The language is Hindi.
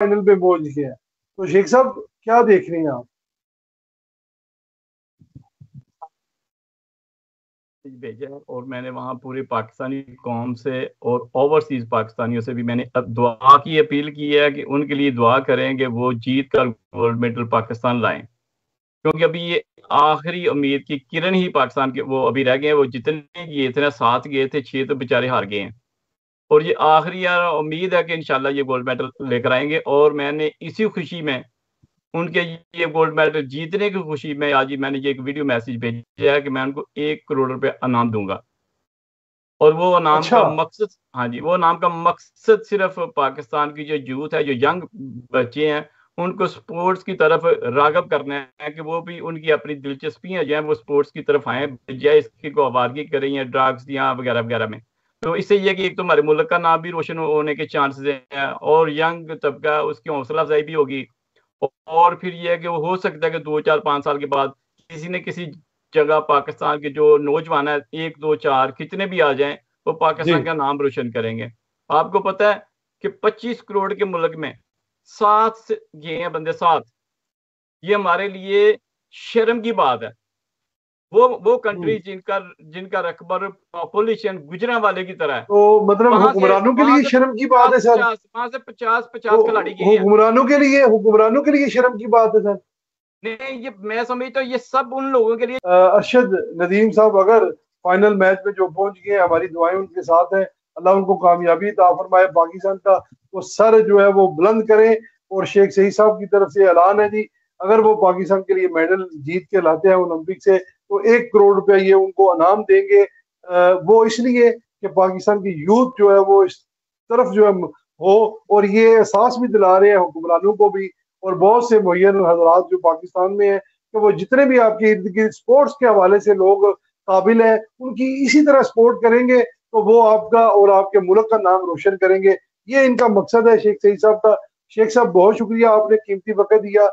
फाइनल पे पहुंच गए हैं। तो शेख साहब क्या देख रहे हैं आप? भेजा है और मैंने वहाँ पूरी पाकिस्तानी कौम से और ओवरसीज पाकिस्तानियों से भी मैंने अब दुआ की अपील की है कि उनके लिए दुआ करेंगे, वो जीत कर गोल्ड मेडल पाकिस्तान लाएं। क्योंकि अभी ये आखिरी उम्मीद की किरण ही पाकिस्तान के वो अभी रह गए हैं। वो जितने गए थे ना, 7 गए थे, 6 तो बेचारे हार गए हैं। और ये आखिरी यार उम्मीद है कि इंशाल्लाह ये गोल्ड मेडल लेकर आएंगे। और मैंने इसी खुशी में उनके ये गोल्ड मेडल जीतने की खुशी में आज ही मैंने ये एक वीडियो मैसेज भेजा है कि मैं उनको 1 करोड़ रुपए इनाम दूंगा। और वो नाम अच्छा। का मकसद, हाँ जी, वो नाम का मकसद सिर्फ पाकिस्तान की जो यूथ है, जो यंग बच्चे हैं, उनको स्पोर्ट्स की तरफ रागब करना है कि वो भी उनकी अपनी दिलचस्पियां जो है वो स्पोर्ट्स की तरफ आए, बजाय इसकी को आवारगी करें या ड्रग्स या वगैरह वगैरह में। तो इससे ये है कि एक तो हमारे मुल्क का नाम भी रोशन होने के चांसेस हैं और यंग तबका उसकी हौसला अफजाई भी होगी। और फिर ये है कि वो हो सकता है कि 2 4 5 साल के बाद किसी न किसी जगह पाकिस्तान के जो नौजवान है, 1 2 4 कितने भी आ जाएं, वो जी। पाकिस्तान का नाम रोशन करेंगे। आपको पता है कि 25 करोड़ के मुल्क में 7 गए हैं बंदे, 7। ये हमारे लिए शर्म की बात है। वो हम्म। कंट्री जिनका जिनका रकबर पॉपुलेशन गुजरांवाले की तरह है, तो मतलब वहां से हुक्मरानों के वहां लिए से शर्म की बात पचास है सर? पचास वहां से पचास तो पचास खिलाड़ी गए हैं। हुक्मरानों के लिए शर्म की बात है सर? नहीं, ये मैं समझता हूँ ये सब उन लोगों के लिए। अरशद नदीम साहब, अगर फाइनल मैच में जो पहुंच गए हैं, हमारी दुआएं उनके साथ हैं। अल्लाह उनको कामयाबी अता फरमाए, पाकिस्तान का वो सर जो है वो बुलंद करें। और शेख सही साहब की तरफ से ऐलान है जी, अगर वो पाकिस्तान के लिए मेडल जीत के लाते हैं ओलंपिक से, तो 1 करोड़ रुपया ये उनको इनाम देंगे। वो इसलिए कि पाकिस्तान की यूथ जो है वो इस तरफ जो है हो। और ये एहसास भी दिला रहे हैं हुक्मरानों को भी, और बहुत से मुहैयन हजरात जो पाकिस्तान में है, कि वो जितने भी आपके इर्द गिर्द स्पोर्ट्स के हवाले से लोग काबिल हैं, उनकी इसी तरह सपोर्ट करेंगे, तो वो आपका और आपके मुल्क का नाम रोशन करेंगे। ये इनका मकसद है शेख सईद साहब का। शेख साहब बहुत शुक्रिया, आपने कीमती वक्त दिया।